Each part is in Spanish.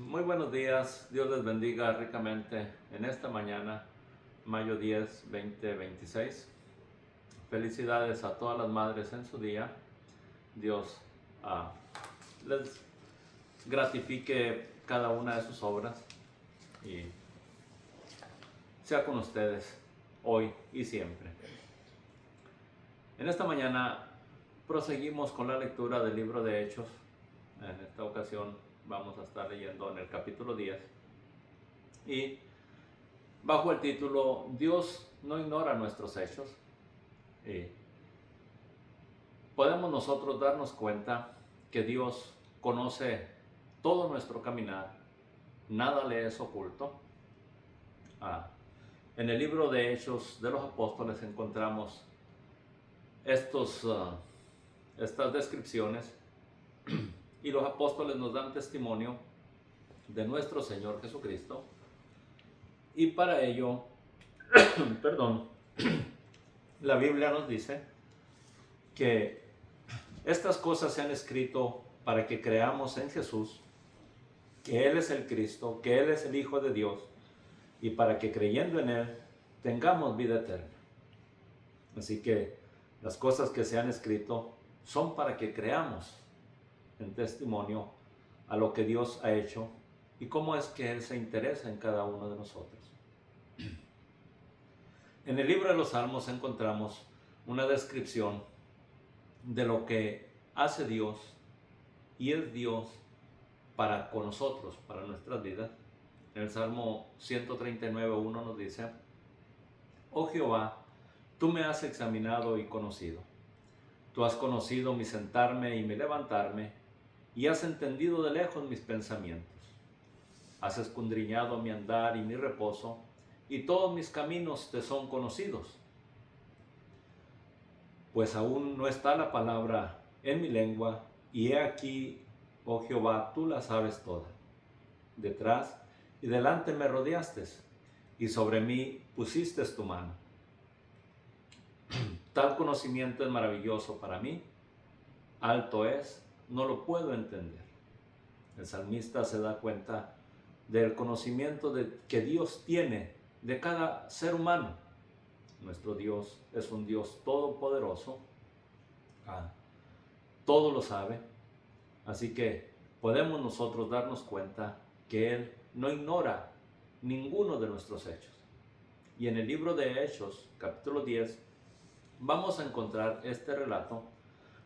Muy buenos días, Dios les bendiga ricamente en esta mañana, mayo 10, 2026. Felicidades a todas las madres en su día. Dios les gratifique cada una de sus obras y sea con ustedes hoy y siempre. En esta mañana proseguimos con la lectura del libro de Hechos. En esta ocasión vamos a estar leyendo en el capítulo 10 y bajo el título Dios no ignora nuestros hechos. Y podemos nosotros darnos cuenta que Dios conoce todo nuestro caminar, nada le es oculto. En el libro de Hechos de los Apóstoles encontramos estas descripciones y los apóstoles nos dan testimonio de nuestro Señor Jesucristo, y para ello, la Biblia nos dice que estas cosas se han escrito para que creamos en Jesús, que Él es el Cristo, que Él es el Hijo de Dios, y para que creyendo en Él tengamos vida eterna. Así que las cosas que se han escrito son para que creamos en testimonio a lo que Dios ha hecho y cómo es que Él se interesa en cada uno de nosotros. En el libro de los Salmos encontramos una descripción de lo que hace Dios y es Dios para con nosotros, para nuestras vidas. En el Salmo 139:1 nos dice: Oh Jehová, tú me has examinado y conocido. Tú has conocido mi sentarme y mi levantarme, y has entendido de lejos mis pensamientos. Has escudriñado mi andar y mi reposo, y todos mis caminos te son conocidos. Pues aún no está la palabra en mi lengua, y he aquí, oh Jehová, tú la sabes toda. Detrás y delante me rodeaste, y sobre mí pusiste tu mano. Tal conocimiento es maravilloso para mí, alto es, no lo puedo entender. El salmista se da cuenta del conocimiento que Dios tiene de cada ser humano. Nuestro Dios es un Dios todopoderoso, todo lo sabe, así que podemos nosotros darnos cuenta que Él no ignora ninguno de nuestros hechos. Y en el libro de Hechos, capítulo 10, vamos a encontrar este relato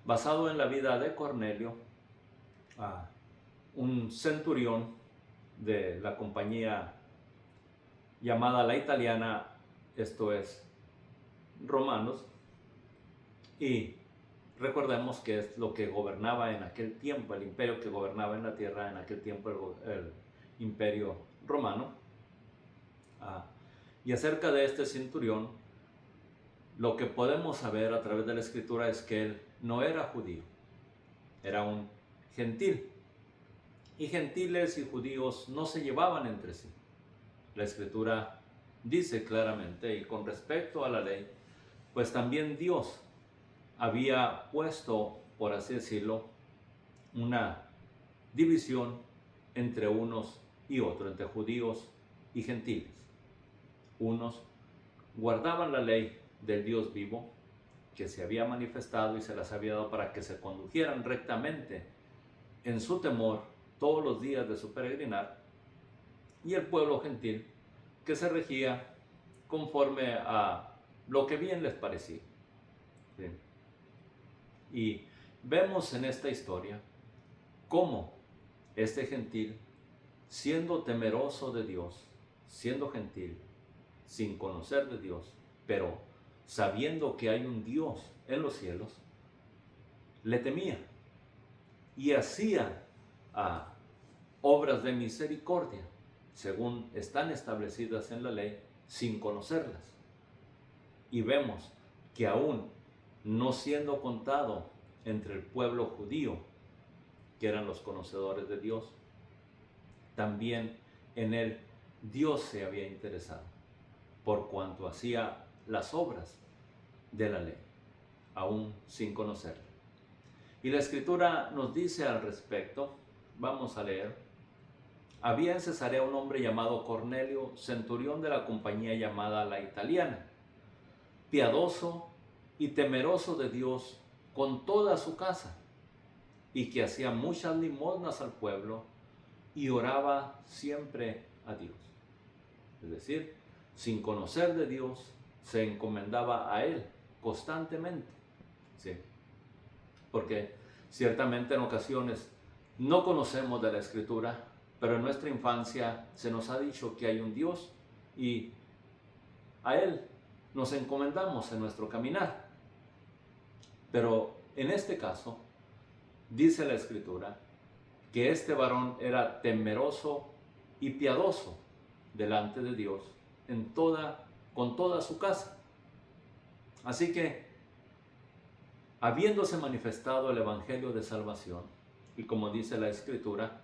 basado en la vida de Cornelio, un centurión de la compañía llamada la italiana, esto es romanos, y recordemos que es lo que gobernaba en aquel tiempo, el imperio que gobernaba en la tierra en aquel tiempo, el imperio romano. Y acerca de este centurión, lo que podemos saber a través de la escritura es que él no era judío, era un gentil. Y gentiles y judíos no se llevaban entre sí. La escritura dice claramente, y con respecto a la ley, pues también Dios había puesto, por así decirlo, una división entre unos y otros, entre judíos y gentiles. Unos guardaban la ley del Dios vivo, que se había manifestado y se las había dado para que se condujeran rectamente en su temor todos los días de su peregrinar, y el pueblo gentil que se regía conforme a lo que bien les parecía. ¿Sí? Y vemos en esta historia cómo este gentil, siendo temeroso de Dios, siendo gentil, sin conocer de Dios, pero sabiendo que hay un Dios en los cielos, le temía y hacía obras de misericordia, según están establecidas en la ley, sin conocerlas. Y vemos que aún no siendo contado entre el pueblo judío, que eran los conocedores de Dios, también en él Dios se había interesado, por cuanto hacía las obras de la ley, aún sin conocerla. Y la escritura nos dice al respecto, vamos a leer había en Cesarea un hombre llamado Cornelio, centurión de la compañía llamada La Italiana, piadoso y temeroso de Dios con toda su casa, y que hacía muchas limosnas al pueblo y oraba siempre a Dios. Es decir, sin conocer de Dios, se encomendaba a Él constantemente. ¿Sí? Porque ciertamente en ocasiones no conocemos de la Escritura, pero en nuestra infancia se nos ha dicho que hay un Dios y a Él nos encomendamos en nuestro caminar. Pero en este caso, dice la Escritura que este varón era temeroso y piadoso delante de Dios con toda su casa. Así que, habiéndose manifestado el Evangelio de salvación, y como dice la Escritura,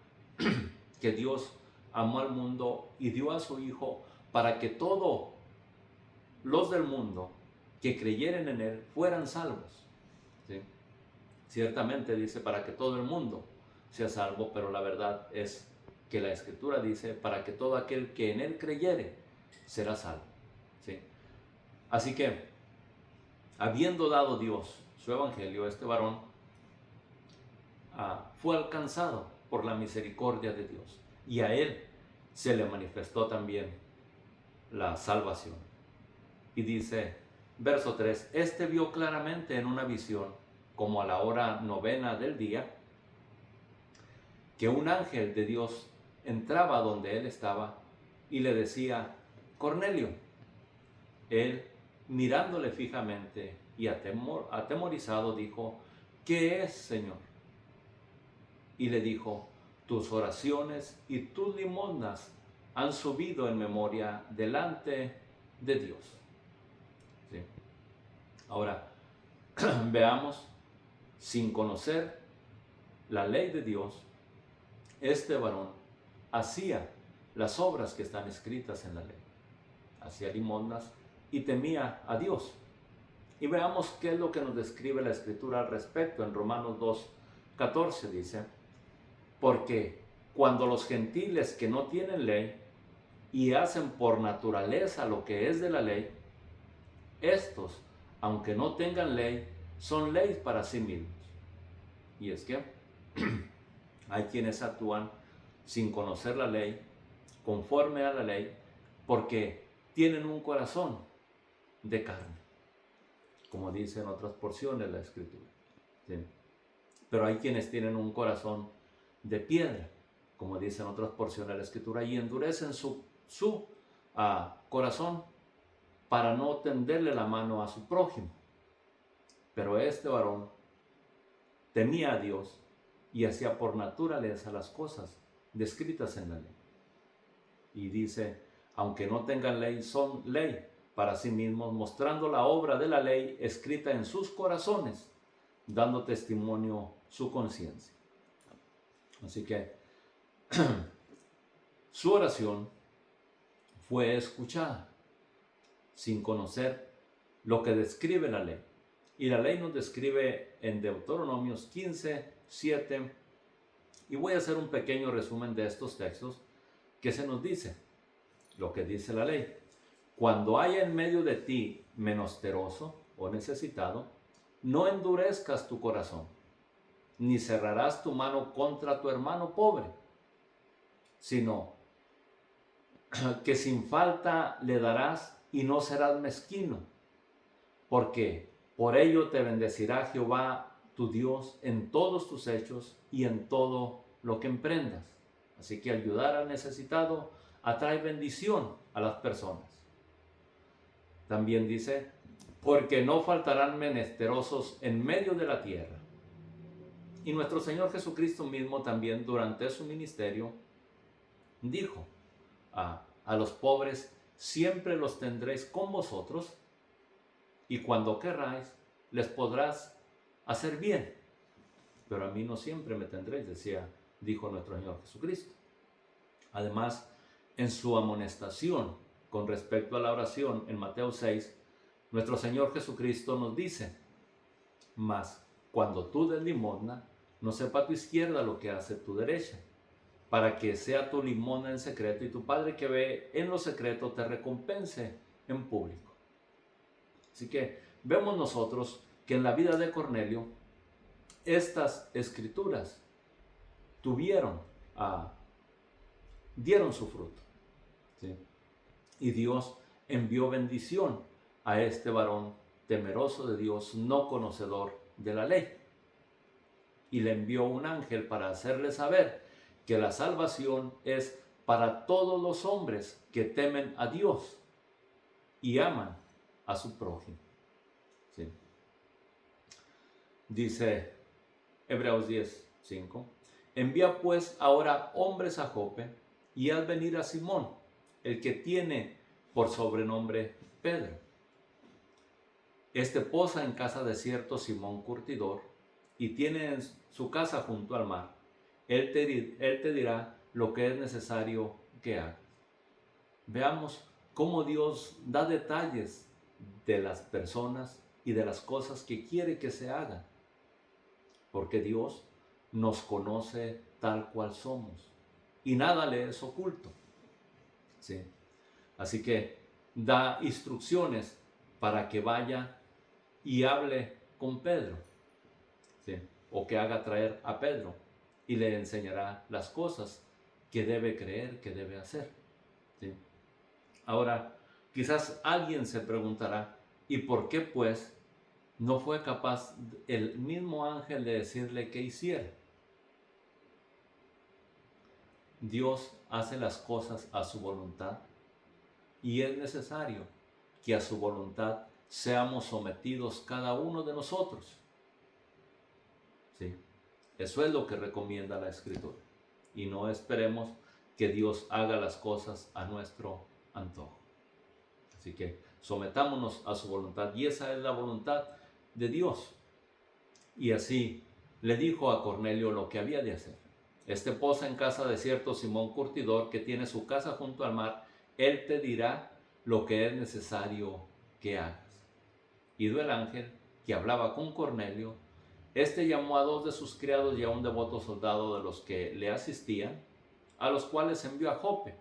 que Dios amó al mundo y dio a su Hijo para que todos los del mundo que creyeren en Él fueran salvos. ¿Sí? Ciertamente dice para que todo el mundo sea salvo, pero la verdad es que la Escritura dice para que todo aquel que en Él creyere será salvo. ¿Sí? Así que, habiendo dado Dios su evangelio, este varón fue alcanzado por la misericordia de Dios, y a él se le manifestó también la salvación. Y dice, verso 3, este vio claramente en una visión, como a la hora 9 del día, que un ángel de Dios entraba donde él estaba y le decía, Cornelio. Él, mirándole fijamente y atemorizado, dijo, ¿qué es, Señor? Y le dijo, tus oraciones y tus limosnas han subido en memoria delante de Dios. ¿Sí? Ahora, veamos, sin conocer la ley de Dios, este varón hacía las obras que están escritas en la ley. Hacía limosnas y temía a Dios. Y veamos qué es lo que nos describe la Escritura al respecto. En Romanos 2:14 dice, porque cuando los gentiles que no tienen ley y hacen por naturaleza lo que es de la ley, estos, aunque no tengan ley, son ley para sí mismos. Y es que hay quienes actúan sin conocer la ley, conforme a la ley, porque tienen un corazón de carne, como dice en otras porciones de la Escritura. ¿Sí? Pero hay quienes tienen un corazón de piedra, como dice en otras porciones de la Escritura, y endurecen su corazón para no tenderle la mano a su prójimo. Pero este varón temía a Dios y hacía por naturaleza las cosas descritas en la ley. Y dice, aunque no tengan ley, son ley para sí mismos, mostrando la obra de la ley escrita en sus corazones, dando testimonio su conciencia. Así que su oración fue escuchada sin conocer lo que describe la ley. Y la ley nos describe en Deuteronomios 15:7, y voy a hacer un pequeño resumen de estos textos que se nos dice, lo que dice la ley. Cuando haya en medio de ti menesteroso o necesitado, no endurezcas tu corazón, ni cerrarás tu mano contra tu hermano pobre, sino que sin falta le darás y no serás mezquino, porque por ello te bendecirá Jehová tu Dios en todos tus hechos y en todo lo que emprendas. Así que ayudar al necesitado atrae bendición a las personas. También dice, porque no faltarán menesterosos en medio de la tierra. Y nuestro Señor Jesucristo mismo también durante su ministerio dijo a los pobres, siempre los tendréis con vosotros y cuando querráis les podrás hacer bien. Pero a mí no siempre me tendréis, dijo nuestro Señor Jesucristo. Además, en su amonestación con respecto a la oración en Mateo 6, nuestro Señor Jesucristo nos dice, mas cuando tú des limosna, no sepa tu izquierda lo que hace tu derecha, para que sea tu limosna en secreto y tu Padre que ve en lo secreto te recompense en público. Así que vemos nosotros que en la vida de Cornelio estas escrituras dieron su fruto, ¿sí? Y Dios envió bendición a este varón temeroso de Dios, no conocedor de la ley. Y le envió un ángel para hacerle saber que la salvación es para todos los hombres que temen a Dios y aman a su prójimo. ¿Sí? Dice Hebreos 10:5, envía pues ahora hombres a Jope y haz venir a Simón, el que tiene por sobrenombre Pedro. Este posa en casa de cierto Simón curtidor y tiene en su casa junto al mar. Él te dirá lo que es necesario que hagas. Veamos cómo Dios da detalles de las personas y de las cosas que quiere que se hagan. Porque Dios nos conoce tal cual somos y nada le es oculto. ¿Sí? Así que da instrucciones para que vaya y hable con Pedro, ¿sí? O que haga traer a Pedro y le enseñará las cosas que debe creer, que debe hacer, ¿sí? Ahora, quizás alguien se preguntará, ¿y por qué pues no fue capaz el mismo ángel de decirle qué hiciera? Dios hace las cosas a su voluntad y es necesario que a su voluntad seamos sometidos cada uno de nosotros. ¿Sí? Eso es lo que recomienda la Escritura. Y no esperemos que Dios haga las cosas a nuestro antojo. Así que sometámonos a su voluntad y esa es la voluntad de Dios. Y así le dijo a Cornelio lo que había de hacer. Este posa en casa de cierto Simón curtidor que tiene su casa junto al mar. Él te dirá lo que es necesario que hagas. Ido el ángel que hablaba con Cornelio, este llamó a 2 de sus criados y a un devoto soldado de los que le asistían, a los cuales envió a Jope,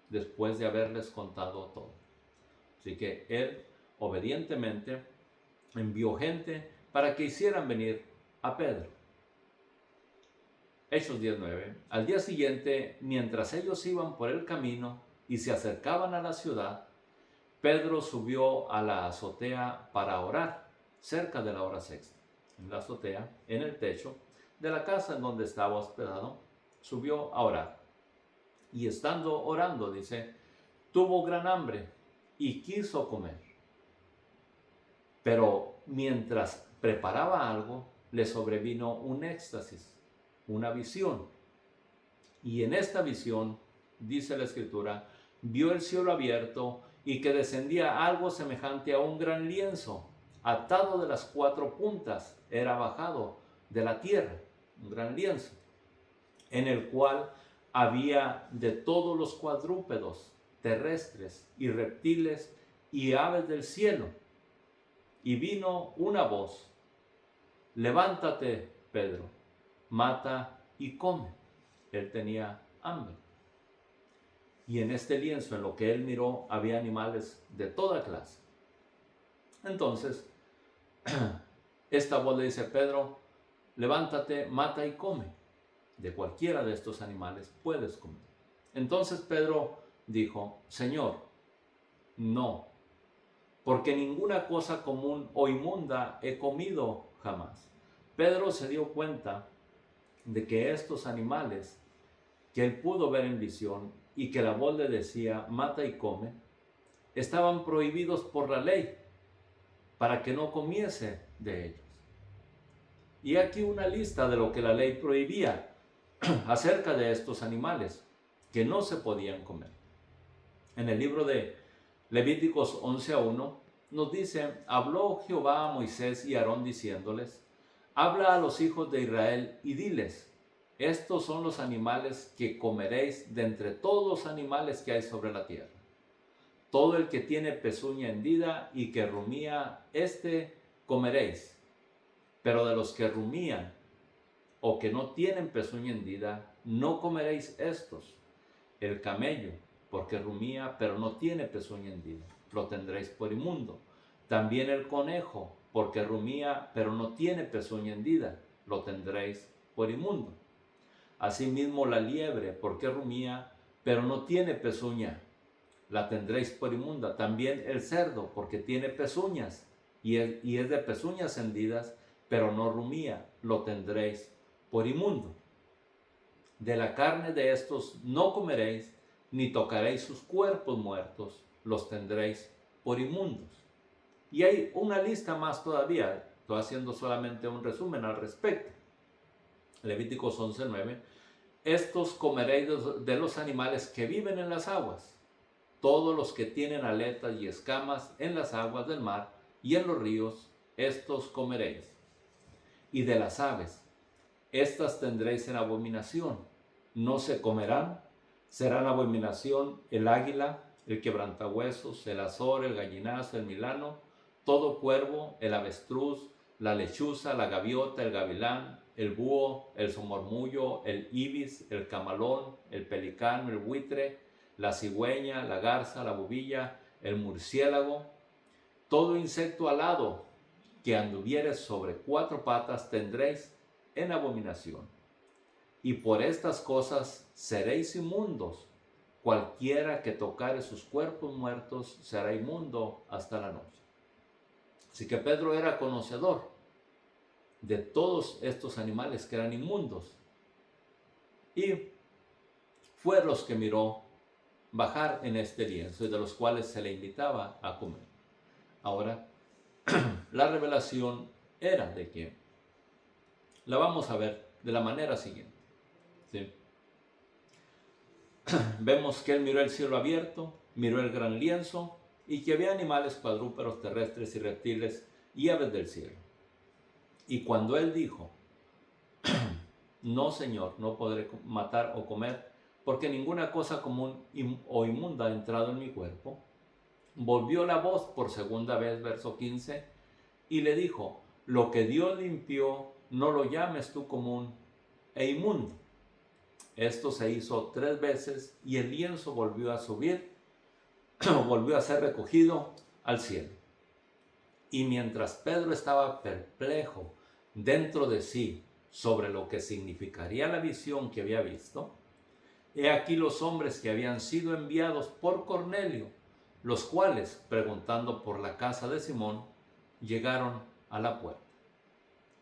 después de haberles contado todo. Así que él obedientemente envió gente para que hicieran venir a Pedro. Hechos 19. Al día siguiente, mientras ellos iban por el camino y se acercaban a la ciudad, Pedro subió a la azotea para orar, cerca de la hora sexta. En la azotea, en el techo de la casa en donde estaba hospedado, subió a orar. Y estando orando, dice, tuvo gran hambre y quiso comer. Pero mientras preparaba algo, le sobrevino un éxtasis, una visión. Y en esta visión, dice la Escritura, vio el cielo abierto y que descendía algo semejante a un gran lienzo, atado de las 4 puntas, era bajado de la tierra, un gran lienzo, en el cual había de todos los cuadrúpedos terrestres y reptiles y aves del cielo. Y vino una voz, levántate, Pedro, mata y come. Él tenía hambre. Y en este lienzo, en lo que él miró, había animales de toda clase. Entonces, esta voz le dice, Pedro, levántate, mata y come. De cualquiera de estos animales puedes comer. Entonces Pedro dijo, Señor, no, porque ninguna cosa común o inmunda he comido jamás. Pedro se dio cuenta de que estos animales que él pudo ver en visión y que la voz le decía, mata y come, estaban prohibidos por la ley para que no comiese de ellos. Y aquí una lista de lo que la ley prohibía acerca de estos animales que no se podían comer. En el libro de Levíticos 11:1 nos dice, habló Jehová a Moisés y a Aarón diciéndoles, habla a los hijos de Israel y diles, estos son los animales que comeréis de entre todos los animales que hay sobre la tierra. Todo el que tiene pezuña hendida y que rumía, comeréis. Pero de los que rumían o que no tienen pezuña hendida, no comeréis estos. El camello, porque rumía, pero no tiene pezuña hendida, lo tendréis por inmundo. También el conejo, porque rumía, pero no tiene pezuña hendida, lo tendréis por inmundo. Asimismo la liebre, porque rumía, pero no tiene pezuña, la tendréis por inmunda. También el cerdo, porque tiene pezuñas, y es de pezuñas hendidas, pero no rumía, lo tendréis por inmundo. De la carne de estos no comeréis, ni tocaréis sus cuerpos muertos, los tendréis por inmundos. Y hay una lista más todavía, estoy haciendo solamente un resumen al respecto. Levíticos 11:9. Estos comeréis de los animales que viven en las aguas, todos los que tienen aletas y escamas en las aguas del mar y en los ríos, estos comeréis. Y de las aves, estas tendréis en abominación, no se comerán, serán abominación el águila, el quebrantahuesos, el azor, el gallinazo, el milano, todo cuervo, el avestruz, la lechuza, la gaviota, el gavilán, el búho, el somormullo, el ibis, el camalón, el pelicano, el buitre, la cigüeña, la garza, la bubilla, el murciélago, todo insecto alado que anduviere sobre 4 patas tendréis en abominación. Y por estas cosas seréis inmundos. Cualquiera que tocare sus cuerpos muertos será inmundo hasta la noche. Así que Pedro era conocedor de todos estos animales que eran inmundos. Y fue los que miró bajar en este lienzo y de los cuales se le invitaba a comer. Ahora, la revelación era de que la vamos a ver de la manera siguiente. ¿Sí? Vemos que él miró el cielo abierto, miró el gran lienzo y que había animales cuadrúpedos, terrestres y reptiles y aves del cielo. Y cuando él dijo, no, Señor, no podré matar o comer, porque ninguna cosa común o inmunda ha entrado en mi cuerpo, volvió la voz por segunda vez, verso 15, y le dijo, lo que Dios limpió, no lo llames tú común e inmundo. Esto se hizo 3 veces y el lienzo volvió a subir, volvió a ser recogido al cielo. Y mientras Pedro estaba perplejo dentro de sí sobre lo que significaría la visión que había visto, he aquí los hombres que habían sido enviados por Cornelio, los cuales, preguntando por la casa de Simón, llegaron a la puerta.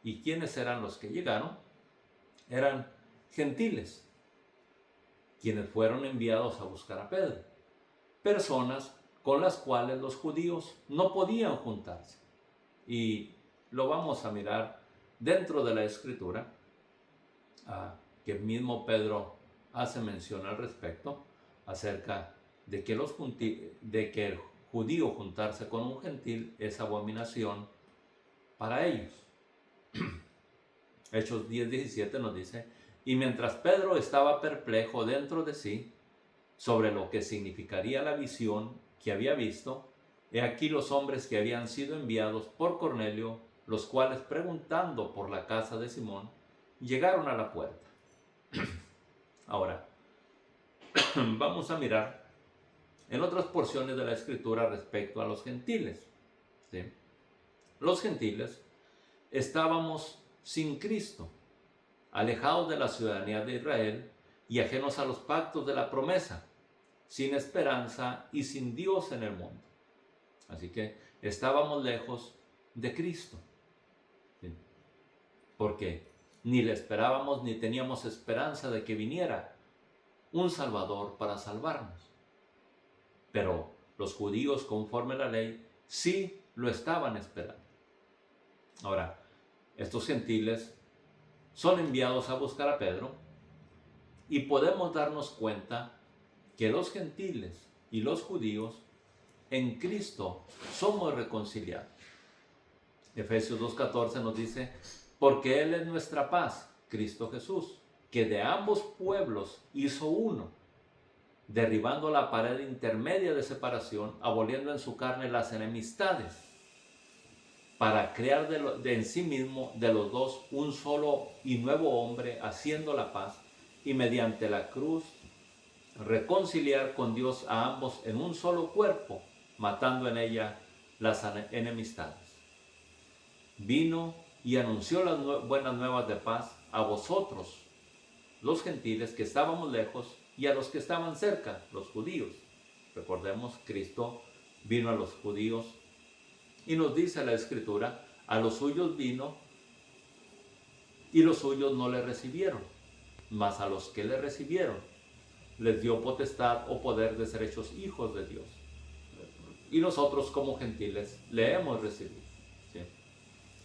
¿Y quiénes eran los que llegaron? Eran gentiles, quienes fueron enviados a buscar a Pedro, personas con las cuales los judíos no podían juntarse. Y lo vamos a mirar dentro de la Escritura, que mismo Pedro hace mención al respecto, acerca de que, el judío juntarse con un gentil es abominación para ellos. Hechos 10:17 nos dice, y mientras Pedro estaba perplejo dentro de sí sobre lo que significaría la visión que había visto, he aquí los hombres que habían sido enviados por Cornelio, los cuales preguntando por la casa de Simón, llegaron a la puerta. Ahora, vamos a mirar en otras porciones de la Escritura respecto a los gentiles. ¿Sí? Los gentiles estábamos sin Cristo, alejados de la ciudadanía de Israel y ajenos a los pactos de la promesa, sin esperanza y sin Dios en el mundo. Así que estábamos lejos de Cristo. ¿Sí? Porque ni le esperábamos ni teníamos esperanza de que viniera un Salvador para salvarnos. Pero los judíos, conforme a la ley, sí lo estaban esperando. Ahora, estos gentiles son enviados a buscar a Pedro y podemos darnos cuenta que los gentiles y los judíos en Cristo somos reconciliados. Efesios 2:14 nos dice, porque Él es nuestra paz, Cristo Jesús, que de ambos pueblos hizo uno, derribando la pared intermedia de separación, aboliendo en su carne las enemistades. para crear de en sí mismo de los dos un solo y nuevo hombre, haciendo la paz, y mediante la cruz reconciliar con Dios a ambos en un solo cuerpo, matando en ella las enemistades. Vino y anunció las buenas nuevas de paz a vosotros, los gentiles que estábamos lejos, y a los que estaban cerca, los judíos. Recordemos, Cristo vino a los judíos y nos dice la Escritura, a los suyos vino y los suyos no le recibieron, mas a los que le recibieron les dio potestad o poder de ser hechos hijos de Dios. Y nosotros como gentiles le hemos recibido. ¿Sí?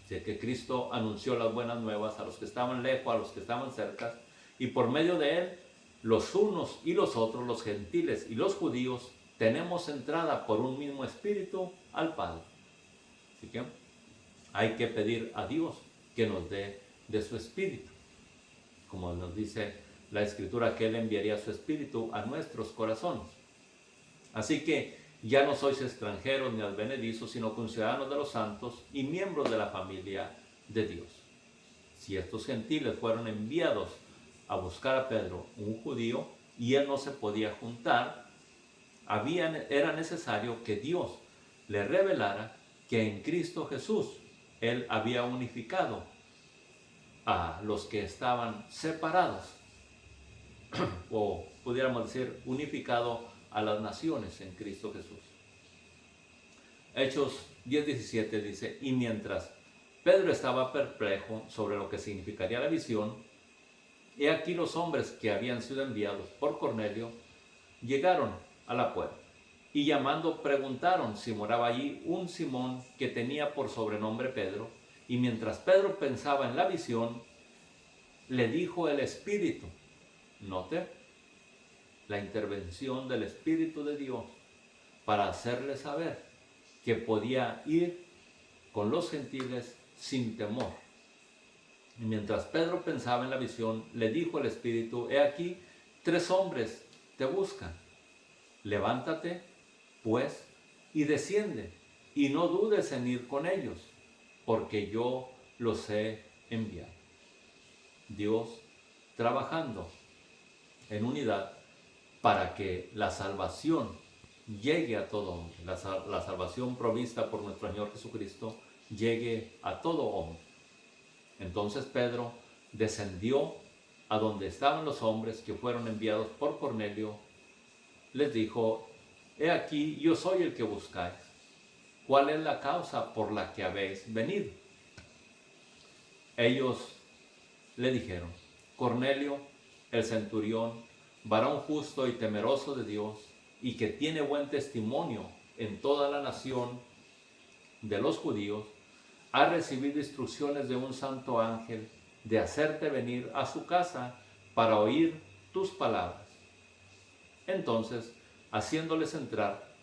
Así que Cristo anunció las buenas nuevas a los que estaban lejos, a los que estaban cerca, y por medio de él, los unos y los otros, los gentiles y los judíos, tenemos entrada por un mismo espíritu al Padre. Así que hay que pedir a Dios que nos dé de su espíritu. Como nos dice la Escritura, que él enviaría su espíritu a nuestros corazones. Así que ya no sois extranjeros ni advenedizos, sino conciudadanos de los santos y miembros de la familia de Dios. Si estos gentiles fueron enviados a buscar a Pedro, un judío, y él no se podía juntar, era necesario que Dios le revelara que en Cristo Jesús él había unificado a los que estaban separados, o pudiéramos decir unificado a las naciones en Cristo Jesús. Hechos 10:17 dice, y mientras Pedro estaba perplejo sobre lo que significaría la visión, he aquí los hombres que habían sido enviados por Cornelio llegaron a la puerta y llamando preguntaron si moraba allí un Simón que tenía por sobrenombre Pedro, y mientras Pedro pensaba en la visión, le dijo el Espíritu. Note la intervención del Espíritu de Dios para hacerle saber que podía ir con los gentiles sin temor. Y mientras Pedro pensaba en la visión, le dijo el Espíritu, he aquí, 3 hombres te buscan. Levántate, pues, y desciende, y no dudes en ir con ellos, porque yo los he enviado. Dios trabajando en unidad para que la salvación llegue a todo hombre, la salvación provista por nuestro Señor Jesucristo llegue a todo hombre. Entonces Pedro descendió a donde estaban los hombres que fueron enviados por Cornelio, les dijo, he aquí, yo soy el que buscáis. ¿Cuál es la causa por la que habéis venido? Ellos le dijeron, Cornelio, el centurión, varón justo y temeroso de Dios, y que tiene buen testimonio en toda la nación de los judíos, ha recibido instrucciones de un santo ángel de hacerte venir a su casa para oír tus palabras. Entonces, haciéndoles entrar,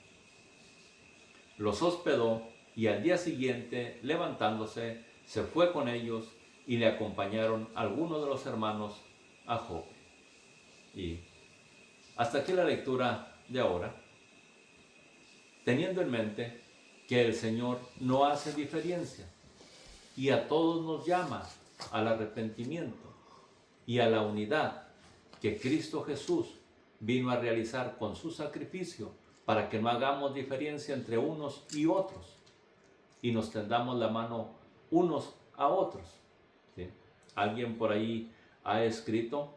los hospedó y al día siguiente, levantándose, se fue con ellos y le acompañaron algunos de los hermanos a Jope. Y hasta aquí la lectura de ahora, teniendo en mente que el Señor no hace diferencia y a todos nos llama al arrepentimiento y a la unidad que Cristo Jesús vino a realizar con su sacrificio para que no hagamos diferencia entre unos y otros y nos tendamos la mano unos a otros. ¿Sí? Alguien por ahí ha escrito,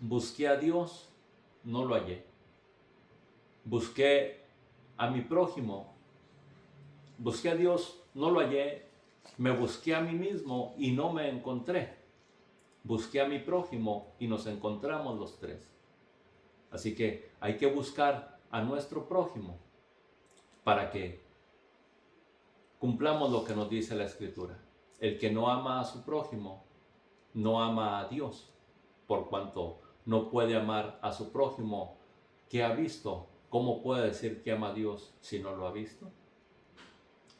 busqué a Dios, no lo hallé. Busqué a mi prójimo, busqué a Dios, no lo hallé. Me busqué a mí mismo y no me encontré. Busqué a mi prójimo y nos encontramos los 3. Así que hay que buscar a nuestro prójimo para que cumplamos lo que nos dice la Escritura. El que no ama a su prójimo, no ama a Dios, por cuanto no puede amar a su prójimo que ha visto. ¿Cómo puede decir que ama a Dios si no lo ha visto?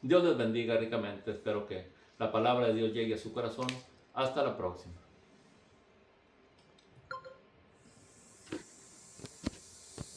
Dios les bendiga ricamente. Espero que la palabra de Dios llegue a su corazón. Hasta la próxima.